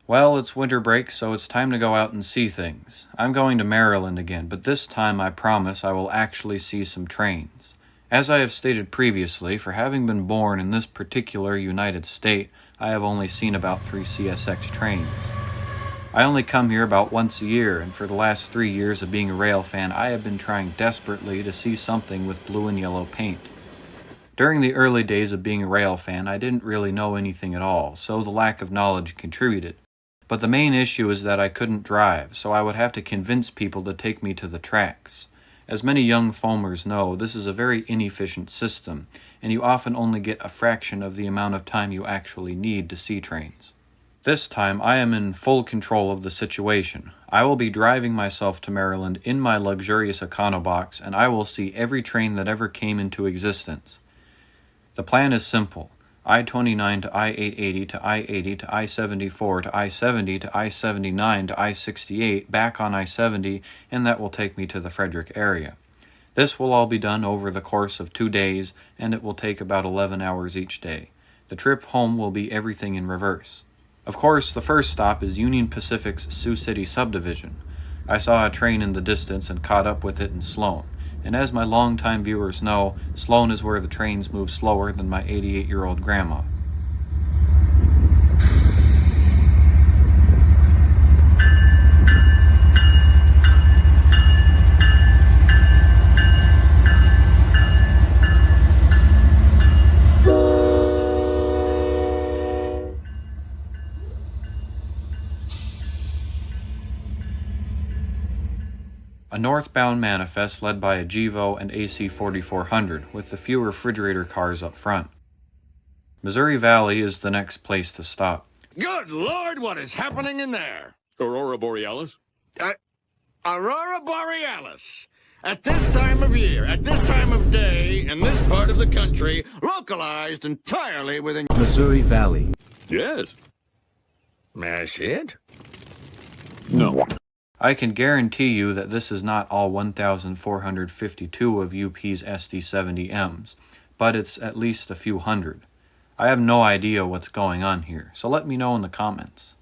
Well, it's winter break, so it's time to go out and see things. I'm going to Maryland again, but this time I promise I will actually see some trains. As I have stated previously, for having been born in this particular United State, I have only seen about 3 CSX trains. I only come here about once a year, and for the last 3 years of being a rail fan, I have been trying desperately to see something with blue and yellow paint. During the early days of being a rail fan, I didn't really know anything at all, so the lack of knowledge contributed. But the main issue is that I couldn't drive, so I would have to convince people to take me to the tracks. As many young foamers know, this is a very inefficient system, and you often only get a fraction of the amount of time you actually need to see trains. This time, I am in full control of the situation. I will be driving myself to Maryland in my luxurious Econobox, and I will see every train that ever came into existence. The plan is simple. I-29 to I-880 to I-80 to I-74 to I-70 to I-79 to I-68 back on I-70, and that will take me to the Frederick area. This will all be done over the course of 2 days, and it will take about 11 hours each day. The trip home will be everything in reverse. Of course, the first stop is Union Pacific's Sioux City subdivision. I saw a train in the distance and caught up with it in Sloan. And as my longtime viewers know, Sloan is where the trains move slower than my 88-year-old grandma. A northbound manifest led by a Jivo and AC 4400 with the few refrigerator cars up front. Missouri Valley is the next place to stop. Good Lord, what is happening in there? Aurora Borealis? Aurora Borealis. At this time of year, at this time of day, in this part of the country, localized entirely within Missouri Valley. Yes. May I see it? No. I can guarantee you that this is not all 1,452 of UP's SD70Ms, but it's at least a few hundred. I have no idea what's going on here, so let me know in the comments.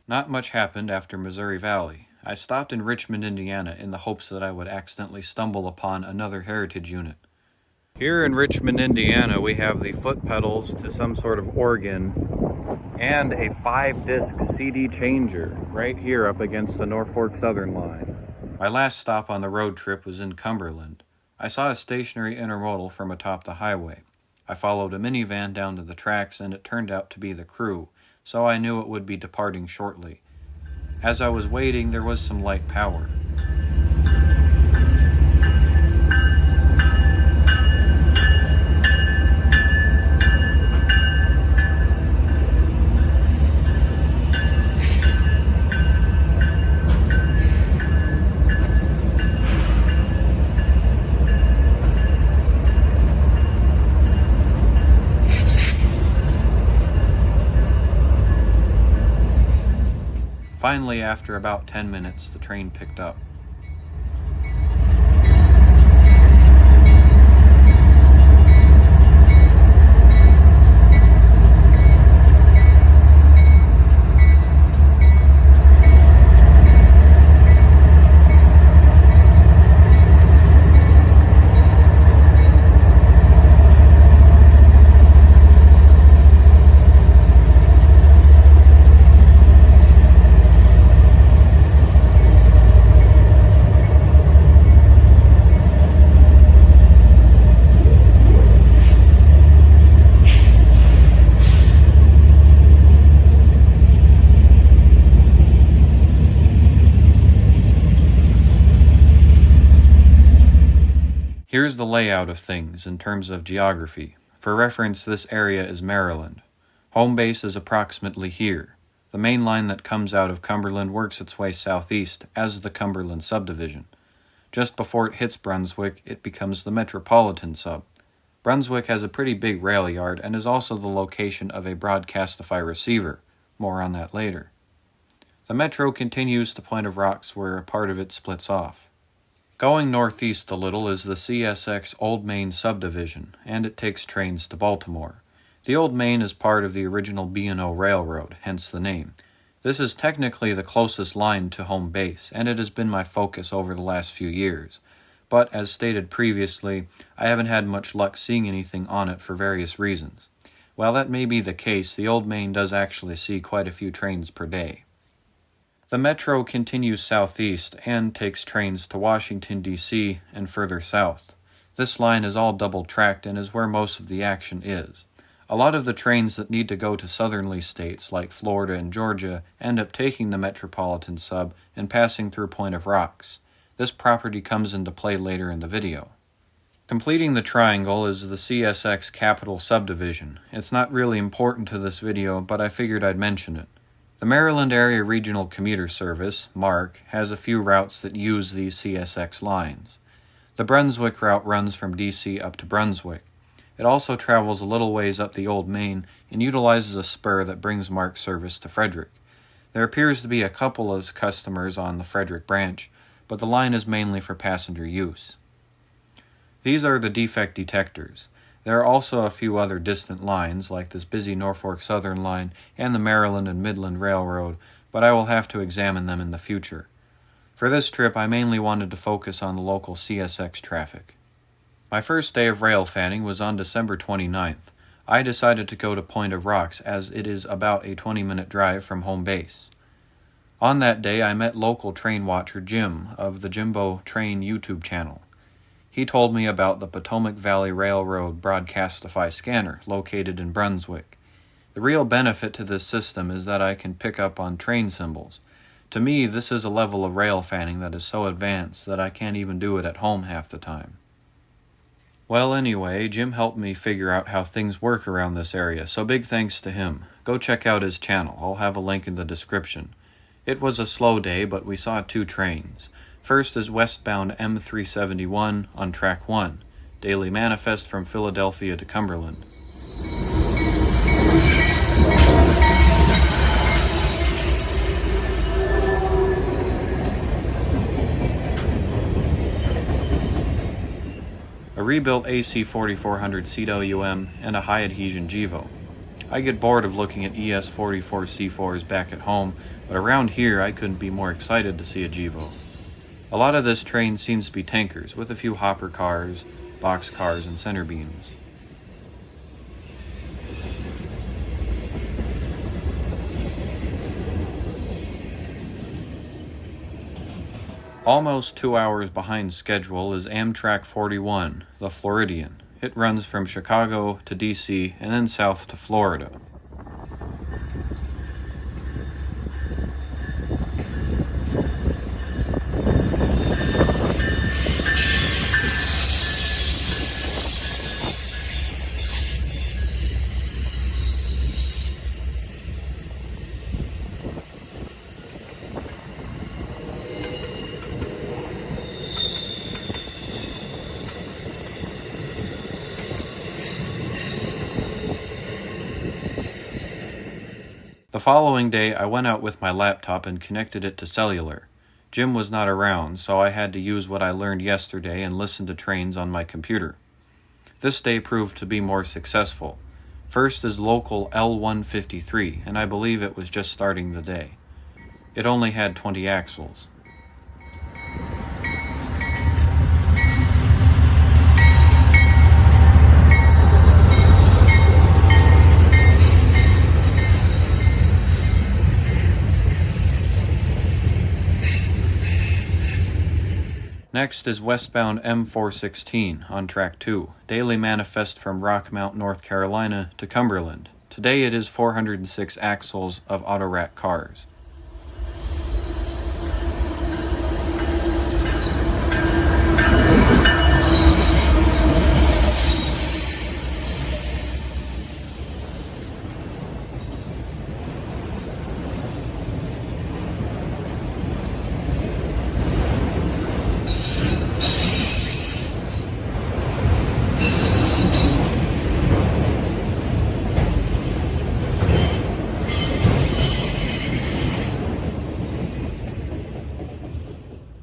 Not much happened after Missouri Valley. I stopped in Richmond, Indiana in the hopes that I would accidentally stumble upon another heritage unit. Here in Richmond, Indiana, we have the foot pedals to some sort of organ and a 5-disc CD changer right here up against the Norfolk Southern line. My last stop on the road trip was in Cumberland. I saw a stationary intermodal from atop the highway. I followed a minivan down to the tracks and it turned out to be the crew, so I knew it would be departing shortly. As I was waiting, there was some light power. Finally, after about 10 minutes, the train picked up. Here's the layout of things in terms of geography. For reference, this area is Maryland. Home base is approximately here. The main line that comes out of Cumberland works its way southeast as the Cumberland subdivision. Just before it hits Brunswick, it becomes the Metropolitan sub. Brunswick has a pretty big rail yard and is also the location of a Broadcastify receiver. More on that later. The Metro continues to Point of Rocks where a part of it splits off. Going northeast a little is the CSX Old Main subdivision, and it takes trains to Baltimore. The Old Main is part of the original B&O Railroad, hence the name. This is technically the closest line to home base, and it has been my focus over the last few years. But, as stated previously, I haven't had much luck seeing anything on it for various reasons. While that may be the case, the old main does actually see quite a few trains per day. The Metro continues southeast and takes trains to Washington, D.C. and further south. This line is all double-tracked and is where most of the action is. A lot of the trains that need to go to southerly states like Florida and Georgia end up taking the Metropolitan sub and passing through Point of Rocks. This property comes into play later in the video. Completing the triangle is the CSX Capital subdivision. It's not really important to this video, but I figured I'd mention it. The Maryland Area Regional Commuter Service, MARC, has a few routes that use these CSX lines. The Brunswick route runs from DC up to Brunswick. It also travels a little ways up the Old Main and utilizes a spur that brings MARC service to Frederick. There appears to be a couple of customers on the Frederick branch, but the line is mainly for passenger use. These are the defect detectors. There are also a few other distant lines, like this busy Norfolk Southern line and the Maryland and Midland Railroad, but I will have to examine them in the future. For this trip, I mainly wanted to focus on the local CSX traffic. My first day of rail fanning was on December 29th. I decided to go to Point of Rocks as it is about a 20-minute drive from home base. On that day, I met local train watcher Jim of the Jimbo Train YouTube channel. He told me about the Potomac Valley Railroad Broadcastify scanner located in Brunswick. The real benefit to this system is that I can pick up on train symbols. To me, this is a level of rail fanning that is so advanced that I can't even do it at home half the time. Well, anyway, Jim helped me figure out how things work around this area, so big thanks to him. Go check out his channel. I'll have a link in the description. It was a slow day, but we saw 2 trains. First is westbound M421 on Track 1, daily manifest from Philadelphia to Cumberland. A rebuilt AC 4400 CWM and a high adhesion GEVO. I get bored of looking at ES 44 C4s back at home, but around here I couldn't be more excited to see a GEVO. A lot of this train seems to be tankers, with a few hopper cars, box cars, and center beams. Almost 2 hours behind schedule is Amtrak 41, the Floridian. It runs from Chicago to DC and then south to Florida. The following day, I went out with my laptop and connected it to cellular. Jim was not around, so I had to use what I learned yesterday and listen to trains on my computer. This day proved to be more successful. First is local L153, and I believe it was just starting the day. It only had 20 axles. Next is westbound M416 on Track 2, daily manifest from Rockmount, North Carolina to Cumberland. Today it is 406 axles of autorack cars.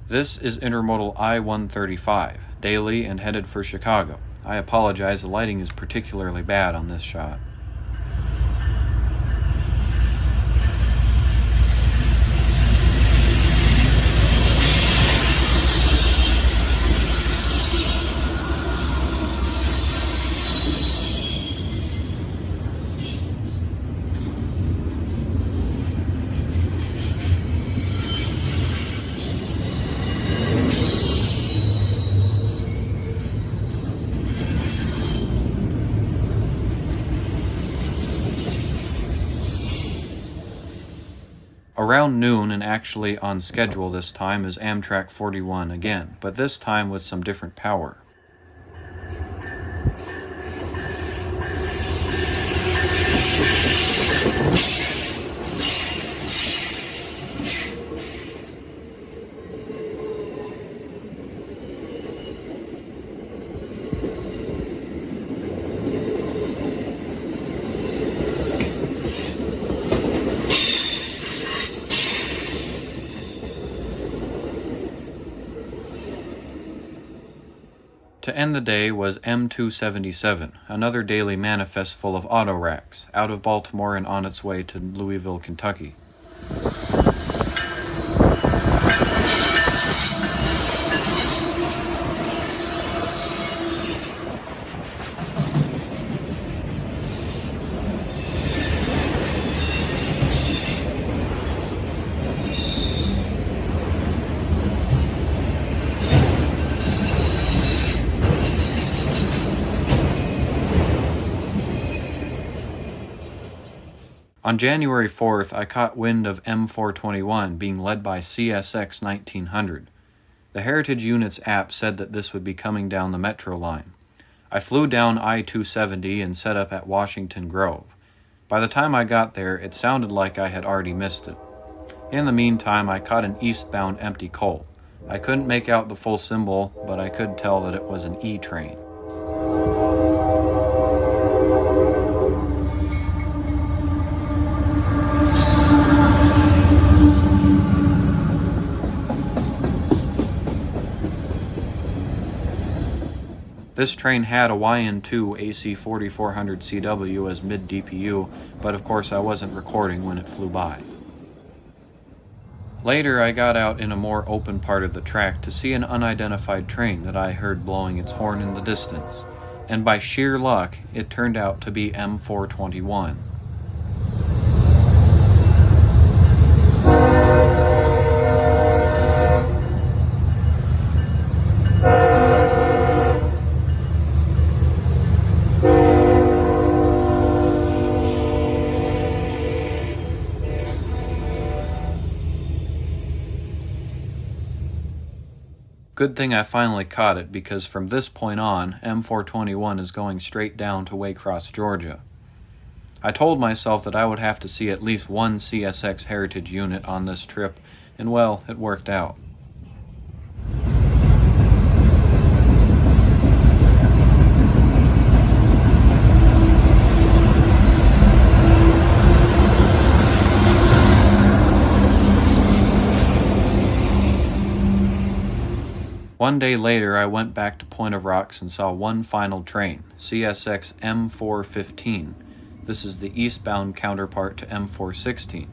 This is intermodal I-135, daily and headed for Chicago. I apologize, the lighting is particularly bad on this shot. Around noon, and actually on schedule this time, is Amtrak 41 again, but this time with some different power. To end the day was M277, another daily manifest full of auto racks, out of Baltimore and on its way to Louisville, Kentucky. On January 4th, I caught wind of M421 being led by CSX 1900. The Heritage Unit's app said that this would be coming down the metro line. I flew down I-270 and set up at Washington Grove. By the time I got there, it sounded like I had already missed it. In the meantime, I caught an eastbound empty coal. I couldn't make out the full symbol, but I could tell that it was an E train. This train had a YN2 AC 4400 CW as mid-DPU, but of course I wasn't recording when it flew by. Later I got out in a more open part of the track to see an unidentified train that I heard blowing its horn in the distance, and by sheer luck it turned out to be M421. Good thing I finally caught it, because from this point on, M421 is going straight down to Waycross, Georgia. I told myself that I would have to see at least one CSX Heritage unit on this trip, and well, it worked out. One day later, I went back to Point of Rocks and saw one final train, CSX M415. This is the eastbound counterpart to M416.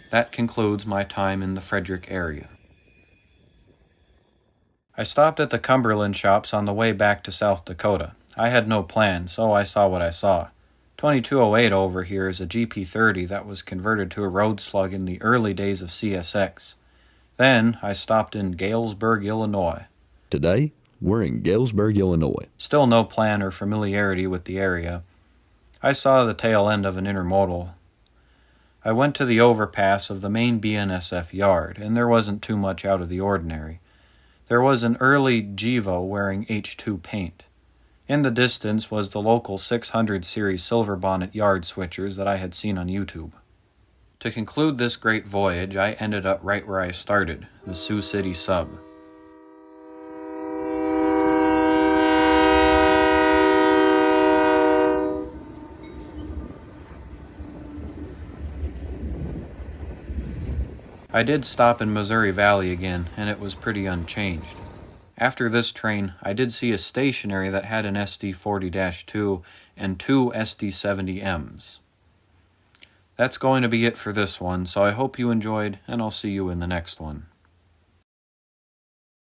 That concludes my time in the Frederick area. I stopped at the Cumberland shops on the way back to South Dakota. I had no plan, so I saw what I saw. 2208 over here is a GP30 that was converted to a road slug in the early days of CSX. Then I stopped in Galesburg, Illinois. Today, we're in Galesburg, Illinois. Still no plan or familiarity with the area. I saw the tail end of an intermodal. I went to the overpass of the main BNSF yard, and there wasn't too much out of the ordinary. There was an early Jivo wearing H2 paint. In the distance was the local 600 series silver bonnet yard switchers that I had seen on YouTube. To conclude this great voyage, I ended up right where I started, the Sioux City Sub. I did stop in Missouri Valley again, and it was pretty unchanged. After this train, I did see a stationary that had an SD40-2 and two SD70Ms. That's going to be it for this one, so I hope you enjoyed, and I'll see you in the next one.